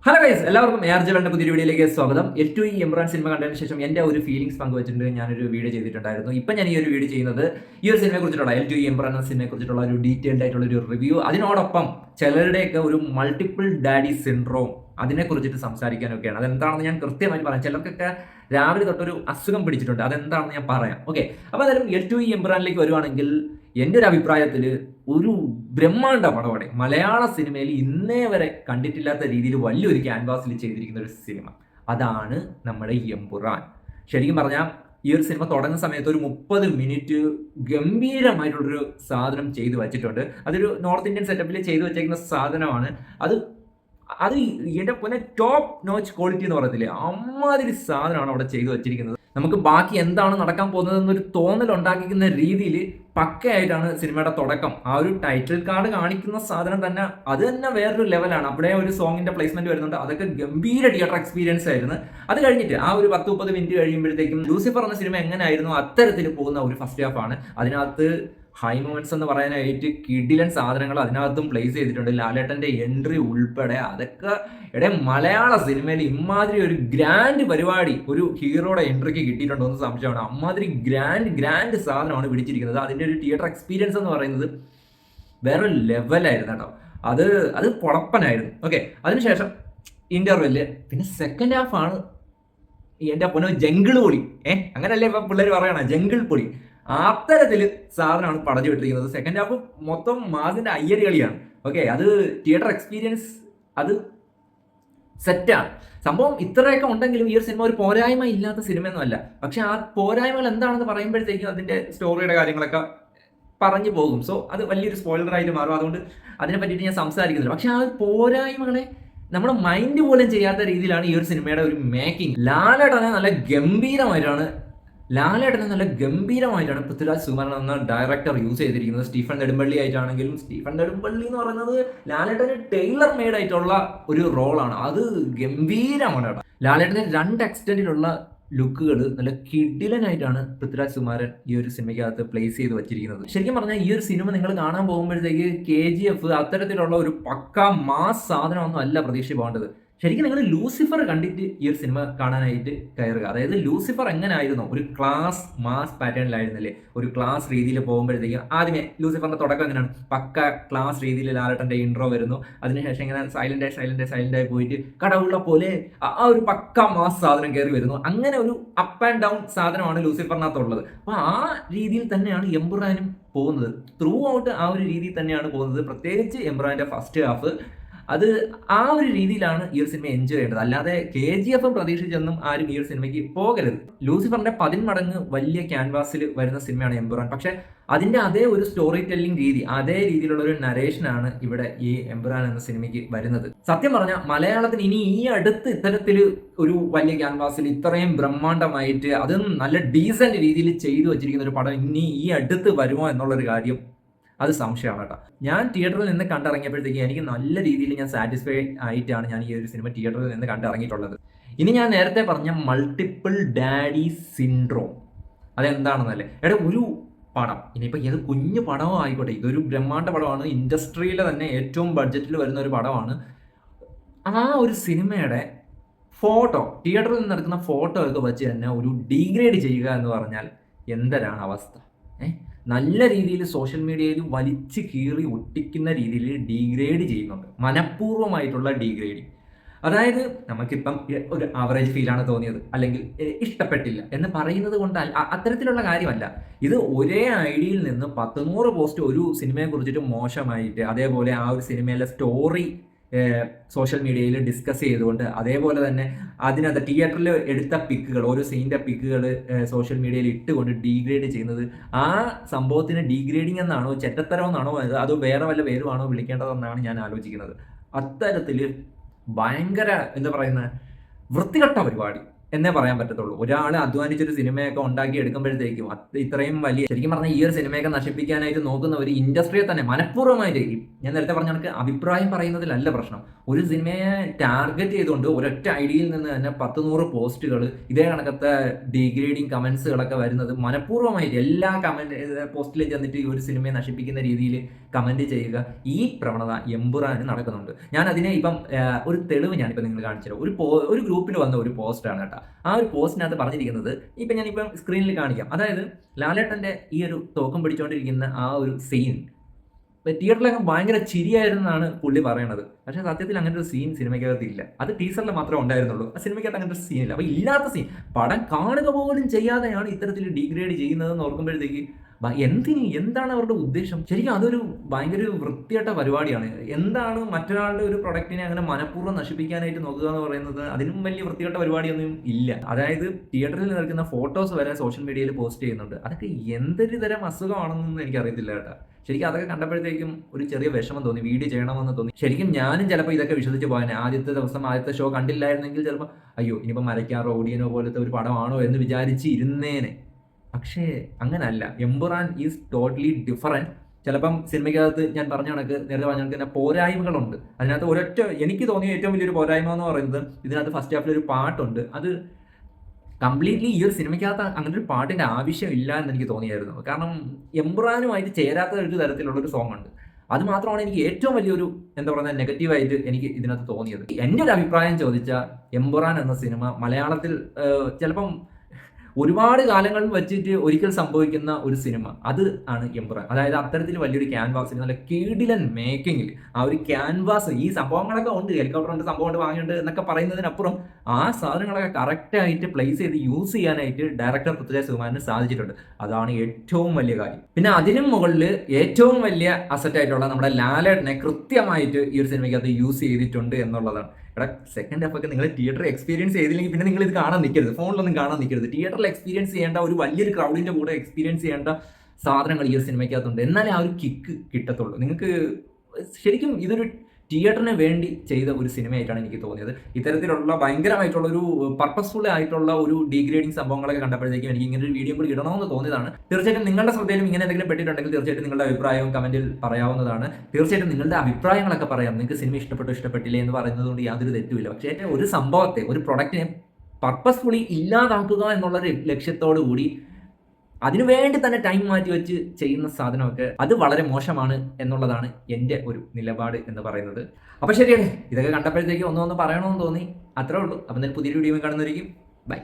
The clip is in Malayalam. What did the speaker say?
ഹലോ ഗൈസ്, എല്ലാവർക്കും എയർജലിന്റെ പുതിയ വീഡിയോയിലേക്ക് സ്വാഗതം. ഏറ്റവും ഈ എംബ്രാൻ സിനിമ കണ്ടതിന് ശേഷം എൻ്റെ ഒരു ഫീലിംഗ്സ് പങ്കുവച്ചിട്ടുണ്ട്. ഞാനൊരു വീഡിയോ ചെയ്തിട്ടുണ്ടായിരുന്നു. ഇപ്പം ഞാൻ ഈ ഒരു വീഡിയോ ചെയ്യുന്നത് ഈ ഒരു സിനിമയെ കുറിച്ചിട്ടുള്ള L2 എംബ്രാൻ എന്ന സിനിമയെ കുറിച്ചിട്ടുള്ള ഒരു ഡീറ്റെയിൽഡ് ആയിട്ടുള്ള ഒരു റിവ്യൂ, അതിനോടൊപ്പം ചിലരുടെയൊക്കെ ഒരു മൾട്ടിപ്പിൾ ഡാഡി സിൻഡ്രോം അതിനെക്കുറിച്ചിട്ട് സംസാരിക്കാനൊക്കെയാണ്. അതെന്താണെന്ന് ഞാൻ കൃത്യമായിട്ട് പറയാം. ചിലർക്കൊക്കെ രാവിലെ തൊട്ടൊരു അസുഖം പിടിച്ചിട്ടുണ്ട്, അതെന്താണെന്ന് ഞാൻ പറയാം. ഓക്കെ, അപ്പോൾ അതായത് L2 എംബ്രാനിലേക്ക് വരുവാണെങ്കിൽ എൻ്റെ ഒരു അഭിപ്രായത്തിൽ ഒരു ബ്രഹ്മാണ്ഡ പടമാണ്. മലയാള സിനിമയിൽ ഇന്നേ വരെ കണ്ടിട്ടില്ലാത്ത രീതിയിൽ വലിയൊരു ക്യാൻവാസിൽ ചെയ്തിരിക്കുന്ന ഒരു സിനിമ, അതാണ് നമ്മുടെ എമ്പുരാൻ. ശരിക്കും പറഞ്ഞാൽ ഈ ഒരു സിനിമ തുടങ്ങുന്ന സമയത്ത് ഒരു 30 മിനിറ്റ് ഗംഭീരമായിട്ടുള്ളൊരു സാധനം ചെയ്തു വച്ചിട്ടുണ്ട്. അതൊരു നോർത്ത് ഇന്ത്യൻ സെറ്റപ്പിൽ ചെയ്തു വെച്ചേക്കുന്ന സാധനമാണ്. അത് എൻ്റെ പോലെ ടോപ്പ് നോച്ച് ക്വാളിറ്റി എന്ന് പറയത്തില്ലേ, അമ്മാതിരി സാധനമാണ് അവിടെ ചെയ്തു വെച്ചിരിക്കുന്നത്. നമുക്ക് ബാക്കി എന്താണ് നടക്കാൻ പോകുന്നതെന്നൊരു തോന്നൽ ഉണ്ടാക്കിക്കുന്ന രീതിയിൽ പക്കയായിട്ടാണ് സിനിമയുടെ തുടക്കം. ആ ഒരു ടൈറ്റിൽ കാർഡ് കാണിക്കുന്ന സാധനം തന്നെ അത് തന്നെ വേറൊരു ലെവലാണ്. അവിടെ ഒരു സോങ്ങിന്റെ പ്ലേസ്മെന്റ് വരുന്നുണ്ട്, അതൊക്കെ ഗംഭീര തിയേറ്റർ എക്സ്പീരിയൻസ് ആയിരുന്നു. അത് കഴിഞ്ഞിട്ട് ആ ഒരു 10-30 മിനിറ്റ് കഴിയുമ്പോഴത്തേക്കും ലൂസിഫർ എന്ന സിനിമ എങ്ങനെയായിരുന്നു അത്തരത്തിൽ പോകുന്ന ഒരു ഫസ്റ്റ് ഹാഫ് ആണ്. അതിനകത്ത് ഹൈ മൊമെന്റ്സ് എന്ന് പറയാനായിട്ട് കിടിലൻ സാധനങ്ങൾ അതിനകത്തും പ്ലേസ് ചെയ്തിട്ടുണ്ട്. ലാലേട്ടന്റെ എൻട്രി ഉൾപ്പെടെ അതൊക്കെ മലയാള സിനിമയിൽ ഇമാതിരി ഒരു ഗ്രാൻഡ് പരിപാടി ഒരു ഹീറോയുടെ എൻട്രിക്ക് കിട്ടിയിട്ടുണ്ടോ എന്ന് സംശയമാണ്. അമ്മാതിരി ഗ്രാൻഡ് സാധനമാണ് പിടിച്ചിരിക്കുന്നത്. അതിന്റെ ഒരു തിയേറ്റർ എക്സ്പീരിയൻസ് എന്ന് പറയുന്നത് വേറെ ലെവലായിരുന്നു കേട്ടോ. അത് പൊളപ്പനായിരുന്നു. ഓക്കെ, അതിനുശേഷം ഇന്റർവെല്ല്, പിന്നെ സെക്കൻഡ് ഹാഫ് ആണ് എൻ്റെ പൊന്നോ ജംഗിൾ പൊളി. അങ്ങനല്ലേ ഇപ്പൊ പിള്ളേർ പറയണ ജംഗിൾ പൊളി. അത്തരത്തിൽ സാധനമാണ് പടഞ്ഞു വിട്ടിരിക്കുന്നത്. സെക്കൻഡ് ഹാഫ് മൊത്തം മാസിന്റെ അയ്യരി കളിയാണ്. ഓക്കെ, അത് തിയേറ്റർ എക്സ്പീരിയൻസ് അത് സെറ്റാണ്. സംഭവം ഇത്രയൊക്കെ ഉണ്ടെങ്കിലും ഈ ഒരു സിനിമ ഒരു പോരായ്മ ഇല്ലാത്ത സിനിമയൊന്നും അല്ല. പക്ഷെ ആ പോരായ്മകൾ എന്താണെന്ന് പറയുമ്പോഴത്തേക്കും അതിന്റെ സ്റ്റോറിയുടെ കാര്യങ്ങളൊക്കെ പറഞ്ഞു പോകും. സോ അത് വലിയൊരു സ്പോയിലറായിട്ട് മാറും. അതുകൊണ്ട് അതിനെ പറ്റിയിട്ട് ഞാൻ സംസാരിക്കുന്നില്ല. പക്ഷെ ആ പോരായ്മകളെ നമ്മുടെ മൈൻഡ് പോലും ചെയ്യാത്ത രീതിയിലാണ് ഈ ഒരു സിനിമയുടെ ഒരു മേക്കിംഗ്. ലാലേട്ടനെ നല്ല ഗംഭീരമായിട്ടാണ് പൃഥ്വിരാജ് സുകുമാരൻ എന്ന ഡയറക്ടർ യൂസ് ചെയ്തിരിക്കുന്നത്. സ്റ്റീഫൻ നെടുമ്പള്ളി ആയിട്ടാണെങ്കിലും, സ്റ്റീഫൻ നെടുമ്പള്ളി എന്ന് പറയുന്നത് ലാലേട്ടന് ടൈലർ മെയ്ഡ് ആയിട്ടുള്ള ഒരു റോളാണ്. അത് ഗംഭീരമാണ് കേട്ടോ. ലാലേട്ടന് 2 എക്സ്റ്റന്റിലുള്ള ലുക്കുകൾ നല്ല കിടിലനായിട്ടാണ് പൃഥ്വിരാജ് സുകുമാരൻ ഈ ഒരു സിനിമയ്ക്കകത്ത് പ്ലേസ് ചെയ്ത് വെച്ചിരിക്കുന്നത്. ശരിക്കും പറഞ്ഞാൽ ഈ ഒരു സിനിമ നിങ്ങൾ കാണാൻ പോകുമ്പോഴത്തേക്ക് KGF അത്തരത്തിലുള്ള ഒരു പക്ക മാസ് സാധനമൊന്നും അല്ല പ്രതീക്ഷിച്ച് പോകേണ്ടത്. ശരിക്കും നിങ്ങൾ ലൂസിഫർ കണ്ടിട്ട് ഈ ഒരു സിനിമ കാണാനായിട്ട് കയറുക. അതായത് ലൂസിഫർ എങ്ങനെയായിരുന്നു, ഒരു ക്ലാസ് മാസ് പാറ്റേണിലായിരുന്നില്ലേ, ഒരു ക്ലാസ് രീതിയിൽ പോകുമ്പോഴത്തേക്കും ആദ്യമേ ലൂസിഫറിന്റെ തുടക്കം എങ്ങനെയാണ്, പക്ക ക്ലാസ് രീതിയിൽ ലാലേട്ടന്റെ ഇൻട്രോ വരുന്നു. അതിനുശേഷം ഇങ്ങനെ സൈലന്റായി പോയിട്ട് കടവുള്ള പോലെ ആ ഒരു പക്ക മാസ് സാധനം കയറി വരുന്നു. അങ്ങനെ ഒരു അപ്പ് ആൻഡ് ഡൗൺ സാധനമാണ് ലൂസിഫറിനകത്തുള്ളത്. അപ്പൊ ആ രീതിയിൽ തന്നെയാണ് എമ്പുരാനും പോകുന്നത്. ത്രൂ ഔട്ട് ആ ഒരു രീതിയിൽ തന്നെയാണ് പോകുന്നത്. പ്രത്യേകിച്ച് എമ്പുരാന്റെ ഫസ്റ്റ് ഹാഫ് അത് ആ ഒരു രീതിയിലാണ് ഈ ഒരു സിനിമ എൻജോയ് ചെയ്യേണ്ടത്. അല്ലാതെ KGF പ്രതീക്ഷിച്ചൊന്നും ആരും ഈ ഒരു സിനിമയ്ക്ക് പോകരുത്. ലൂസിഫറിന്റെ 10 മടങ്ങ് വലിയ ക്യാൻവാസിൽ വരുന്ന സിനിമയാണ് എമ്പുരാൻ. പക്ഷെ അതിന്റെ അതേ ഒരു സ്റ്റോറി ടെല്ലിംഗ് രീതി, അതേ രീതിയിലുള്ള ഒരു നരേഷനാണ് ഇവിടെ ഈ എമ്പുരാൻ എന്ന സിനിമയ്ക്ക് വരുന്നത്. സത്യം പറഞ്ഞാൽ മലയാളത്തിന് ഇനി ഈ അടുത്ത് ഇത്തരത്തിൽ ഒരു വലിയ ക്യാൻവാസിൽ ഇത്രയും ബ്രഹ്മാണ്ഡമായിട്ട് അതും നല്ല ഡീസന്റ് രീതിയിൽ ചെയ്തു വെച്ചിരിക്കുന്ന ഒരു പടം ഇനി ഈ അടുത്ത് വരുമോ എന്നുള്ളൊരു കാര്യം അത് സംശയമാണ് കേട്ടോ. ഞാൻ തിയേറ്ററിൽ നിന്ന് കണ്ടിറങ്ങിയപ്പോഴത്തേക്ക് എനിക്ക് നല്ല രീതിയിൽ ഞാൻ സാറ്റിസ്ഫൈ ആയിട്ടാണ് ഞാൻ ഈ ഒരു സിനിമ തിയേറ്ററിൽ നിന്ന് കണ്ടിറങ്ങിയിട്ടുള്ളത്. ഇനി ഞാൻ നേരത്തെ പറഞ്ഞ മൾട്ടിപ്പിൾ ഡാഡി സിൻഡ്രോം അതെന്താണെന്നല്ലേ, ഒരു പടം, ഇനിയിപ്പോൾ ഏത് കുഞ്ഞു പടമോ ആയിക്കോട്ടെ, ഇതൊരു ബ്രഹ്മാണ്ഡ പടമാണ്. ഇൻഡസ്ട്രിയിലെ തന്നെ ഏറ്റവും ബഡ്ജറ്റിൽ വരുന്ന ഒരു പടമാണ്. ആ ഒരു സിനിമയുടെ ഫോട്ടോ, തിയേറ്ററിൽ നിന്ന് എടുക്കുന്ന ഫോട്ടോ ഒക്കെ വെച്ച് തന്നെ ഒരു ഡീഗ്രേഡ് ചെയ്യുക എന്ന് പറഞ്ഞാൽ എന്തരാണ് അവസ്ഥ? നല്ല രീതിയിൽ സോഷ്യൽ മീഡിയയിൽ വലിച്ചു കീറി ഒട്ടിക്കുന്ന രീതിയിൽ ഡീഗ്രേഡ് ചെയ്യുന്നുണ്ട്, മനഃപൂർവ്വമായിട്ടുള്ള ഡീഗ്രേഡിങ്. അതായത് നമുക്കിപ്പം ഒരു ആവറേജ് ഫീലാണ് തോന്നിയത്, അല്ലെങ്കിൽ ഇഷ്ടപ്പെട്ടില്ല എന്ന് പറയുന്നത് കൊണ്ട് അത്തരത്തിലുള്ള കാര്യമല്ല. ഇത് ഒരേ ഐഡിയിൽ നിന്ന് 100 പോസ്റ്റ് ഒരു സിനിമയെ കുറിച്ചിട്ട് മോശമായിട്ട്, അതേപോലെ ആ ഒരു സിനിമയിലെ സ്റ്റോറി സോഷ്യൽ മീഡിയയിൽ ഡിസ്കസ് ചെയ്തുകൊണ്ട്, അതേപോലെ തന്നെ അതിനകത്ത് തിയേറ്ററിൽ എടുത്ത പിക്കുകൾ, ഓരോ സീനിന്റെ പിക്കുകൾ സോഷ്യൽ മീഡിയയിൽ ഇട്ടുകൊണ്ട് ഡീഗ്രേഡ് ചെയ്യുന്നത്, ആ സംഭവത്തിന് ഡീഗ്രേഡിങ് എന്നാണോ, ചെറ്റത്തരം എന്നാണോ, അതോ വേറെ വല്ല പേരുമാണോ വിളിക്കേണ്ടതെന്നാണ് ഞാൻ ആലോചിക്കുന്നത്. അത്തരത്തിൽ ഭയങ്കര എന്താ പറയുന്ന വൃത്തികെട്ട പരിപാടി. എന്നേ പറയാൻ പറ്റത്തുള്ളൂ. ഒരാൾ അധ്വാനിച്ചൊരു സിനിമയൊക്കെ ഉണ്ടാക്കി എടുക്കുമ്പോഴത്തേക്കും ഇത്രയും വലിയ ശരിക്കും പറഞ്ഞാൽ ഈ ഒരു സിനിമയൊക്കെ നശിപ്പിക്കാനായിട്ട് നോക്കുന്ന ഒരു ഇൻഡസ്ട്രിയെ തന്നെ മനഃപൂർവ്വമായിട്ട് ഞാൻ നേരത്തെ പറഞ്ഞ കണക്ക് അഭിപ്രായം പറയുന്നതിലല്ല പ്രശ്നം. ഒരു സിനിമയെ ടാർഗറ്റ് ചെയ്തുകൊണ്ട് ഒരൊറ്റ ഐഡിയയിൽ നിന്ന് തന്നെ 100 പോസ്റ്റുകൾ ഇതേ കണക്കത്തെ ഡീഗ്രേഡിങ് കമന്റ്സുകളൊക്കെ വരുന്നത് മനഃപൂർവ്വമായിട്ട് എല്ലാ പോസ്റ്റിലും ചെന്നിട്ട് ഈ ഒരു സിനിമയെ നശിപ്പിക്കുന്ന രീതിയിൽ കമന്റ് ചെയ്യുക, ഈ പ്രവണത എമ്പുരാന് നടക്കുന്നുണ്ട്. ഞാൻ അതിനെ ഇപ്പം ഒരു തെളിവ് ഞാനിപ്പോൾ നിങ്ങൾ കാണിച്ചു തരാം. ഒരു ഗ്രൂപ്പിൽ വന്ന ഒരു പോസ്റ്റാണ് കേട്ടോ. ആ ഒരു പോസ്റ്റിനകത്ത് പറഞ്ഞിരിക്കുന്നത് ഇപ്പം ഞാനിപ്പം സ്ക്രീനിൽ കാണിക്കാം. അതായത് ലാലേട്ടൻ്റെ ഈ ഒരു തോക്കും പിടിച്ചുകൊണ്ടിരിക്കുന്ന ആ ഒരു സീൻ തിയേറ്ററിലൊക്കെ ഭയങ്കര ചിരിയായിരുന്നാണ് പുള്ളി പറയണത്. പക്ഷേ സത്യത്തിൽ അങ്ങനെ ഒരു സീൻ സിനിമയ്ക്കകത്ത് ഇല്ല. അത് ടീസറിൽ മാത്രമേ ഉണ്ടായിരുന്നുള്ളൂ. ആ സിനിമയ്ക്കകത്ത് അങ്ങനത്തെ സീൻ ഇല്ല. അപ്പോൾ ഇല്ലാത്ത സീൻ പടം കാണുക പോലും ചെയ്യാതെയാണ് ഇത്തരത്തിൽ ഡീഗ്രേഡ് ചെയ്യുന്നതെന്ന് ഓർക്കുമ്പോഴത്തേക്ക് എന്താണ് അവരുടെ ഉദ്ദേശം? ശരിക്കും അതൊരു ഭയങ്കര വൃത്തികെട്ട പരിപാടിയാണ്. എന്താണ് മറ്റൊരാളുടെ ഒരു പ്രൊഡക്റ്റിനെ അങ്ങനെ മനഃപൂർവ്വം നശിപ്പിക്കാനായിട്ട് നോക്കുക എന്ന് പറയുന്നത്, അതിനും വലിയ വൃത്തികെട്ട പരിപാടിയൊന്നും ഇല്ല. അതായത് തിയേറ്ററിൽ നിൽക്കുന്ന ഫോട്ടോസ് വരെ സോഷ്യൽ മീഡിയയിൽ പോസ്റ്റ് ചെയ്യുന്നുണ്ട്. അതൊക്കെ എന്തൊരു തരം അസുഖമാണെന്നൊന്നും എനിക്കറിയത്തില്ല കേട്ടോ. ശരിക്കും അതൊക്കെ കണ്ടപ്പോഴത്തേക്കും ഒരു ചെറിയ വിഷമം തോന്നി, വീഡിയോ ചെയ്യണമെന്ന് തോന്നി. ശരിക്കും ഞാനും ചിലപ്പോൾ ഇതൊക്കെ വിശ്വസിച്ച് പോകാൻ ആദ്യത്തെ ദിവസം ആദ്യത്തെ ഷോ കണ്ടില്ലായിരുന്നെങ്കിൽ ചിലപ്പോൾ അയ്യോ ഇനിയിപ്പോൾ മരയ്ക്കാറോ ഓടിയനോ പോലത്തെ ഒരു പടമാണോ എന്ന് വിചാരിച്ച് ഇരുന്നേനെ. പക്ഷേ അങ്ങനല്ല. Empuraan is totally different. ചിലപ്പം സിനിമയ്ക്കകത്ത് ഞാൻ പറഞ്ഞ കണക്ക് നേരത്തെ പറഞ്ഞ കണക്ക് തന്നെ പോരായ്മകളുണ്ട്. അതിനകത്ത് എനിക്ക് തോന്നിയ ഏറ്റവും വലിയൊരു പോരായ്മ എന്ന് പറയുന്നത് ഇതിനകത്ത് ഫസ്റ്റ് ഹാഫിൽ ഒരു പാട്ടുണ്ട്. അത് കംപ്ലീറ്റ്ലി ഈ ഒരു സിനിമയ്ക്കകത്ത് അങ്ങനെ ഒരു പാട്ടിൻ്റെ ആവശ്യമില്ല എന്ന് എനിക്ക് തോന്നിയായിരുന്നു. കാരണം എമ്പുറാനുമായിട്ട് ചേരാത്ത ഒരു തരത്തിലുള്ളൊരു സോങ് ഉണ്ട്. അത് മാത്രമാണ് എനിക്ക് ഏറ്റവും വലിയൊരു എന്താ പറയുക നെഗറ്റീവായിട്ട് എനിക്ക് ഇതിനകത്ത് തോന്നിയത്. എൻ്റെ ഒരു അഭിപ്രായം ചോദിച്ചാൽ എമ്പുറാൻ എന്ന സിനിമ മലയാളത്തിൽ ചിലപ്പം ഒരുപാട് കാലങ്ങൾ വെച്ചിട്ട് ഒരിക്കൽ സംഭവിക്കുന്ന ഒരു സിനിമ, അത് ആണ് എമ്പുരാൻ. അതായത് അത്തരത്തിൽ വലിയൊരു ക്യാൻവാസിൽ നല്ല കിടിലൻ മേക്കിങ്ങിൽ ആ ഒരു ക്യാൻവാസ്, ഈ സംഭവങ്ങളൊക്കെ ഉണ്ട്, ഹെലികോപ്റ്ററുണ്ട്, സംഭവമുണ്ട്, വാങ്ങിയുണ്ട് എന്നൊക്കെ പറയുന്നതിനപ്പുറം ആ സാധനങ്ങളൊക്കെ കറക്റ്റായിട്ട് പ്ലേസ് ചെയ്ത് യൂസ് ചെയ്യാനായിട്ട് ഡയറക്ടർ പൃഥ്വിരാജ് സുകുമാരന് സാധിച്ചിട്ടുണ്ട്. അതാണ് ഏറ്റവും വലിയ കാര്യം. പിന്നെ അതിനും മുകളിൽ ഏറ്റവും വലിയ അസറ്റായിട്ടുള്ള നമ്മുടെ ലാലേട്ടനെ കൃത്യമായിട്ട് ഈ ഒരു സിനിമയ്ക്കകത്ത് യൂസ് ചെയ്തിട്ടുണ്ട് എന്നുള്ളതാണ്. എടാ സെക്കൻഡ് ഹാഫൊക്കെ നിങ്ങൾ തിയേറ്ററിൽ എക്സ്പീരിയൻസ് ചെയ്തില്ലെങ്കിൽ പിന്നെ നിങ്ങൾ ഇത് കാണാൻ നിൽക്കരുത്, ഫോണിലൊന്നും കാണാൻ നിൽക്കരുത്. തിയേറ്ററിൽ എക്സ്പീരിയൻസ് ചെയ്യേണ്ട ഒരു വലിയൊരു ക്രൗഡിൻ്റെ കൂടെ എക്സ്പീരിയൻസ് ചെയ്യേണ്ട സാധനങ്ങൾ ഈ ഒരു സിനിമയ്ക്കകത്തുണ്ട്. എന്നാലേ ആ ഒരു കിക്ക് കിട്ടത്തുള്ളൂ നിങ്ങൾക്ക്. ശരിക്കും ഇതൊരു തിയേറ്ററിന് വേണ്ടി ചെയ്ത ഒരു സിനിമയായിട്ടാണ് എനിക്ക് തോന്നിയത്. ഇത്തരത്തിലുള്ള ഭയങ്കരമായിട്ടുള്ള ഒരു പർപ്പസ്ഫുൾ ആയിട്ടുള്ള ഒരു ഡീഗ്രേഡിങ് സംഭവങ്ങളൊക്കെ കണ്ടപ്പോഴത്തേക്കും എനിക്ക് ഇങ്ങനെ ഒരു വീഡിയോ കൂടി ഇടണമെന്ന് തോന്നിയതാണ്. തീർച്ചയായിട്ടും നിങ്ങളുടെ ശ്രദ്ധയിലും ഇങ്ങനെ എന്തെങ്കിലും പെട്ടിട്ടുണ്ടെങ്കിൽ തീർച്ചയായിട്ടും നിങ്ങളുടെ അഭിപ്രായവും കമന്റിൽ പറയാവുന്നതാണ്. തീർച്ചയായിട്ടും നിങ്ങളുടെ അഭിപ്രായങ്ങളൊക്കെ പറയാം. നിങ്ങൾക്ക് സിനിമ ഇഷ്ടപ്പെട്ടില്ലേ എന്ന് പറയുന്നത് കൊണ്ട് യാതൊരു തെറ്റുമില്ല. പക്ഷേ ഒരു സംഭവത്തെ, ഒരു പ്രൊഡക്റ്റിനെ പർപ്പസ്ഫുള്ളി ഇല്ലാതാക്കുക എന്നുള്ള ലക്ഷ്യത്തോടു കൂടി അതിനുവേണ്ടി തന്നെ ടൈം മാറ്റി വെച്ച് ചെയ്യുന്ന സാധനമൊക്കെ അത് വളരെ മോശമാണ് എന്നുള്ളതാണ് എൻ്റെ ഒരു നിലപാട് എന്ന് പറയുന്നത്. അപ്പോൾ ശരിയാണ്, ഇതൊക്കെ കണ്ടപ്പോഴത്തേക്ക് ഒന്നൊന്ന് പറയണമെന്ന് തോന്നി, അത്രേ ഉള്ളൂ. അപ്പം എന്തായാലും പുതിയൊരു വീഡിയോ കാണുന്നതായിരിക്കും. ബൈ.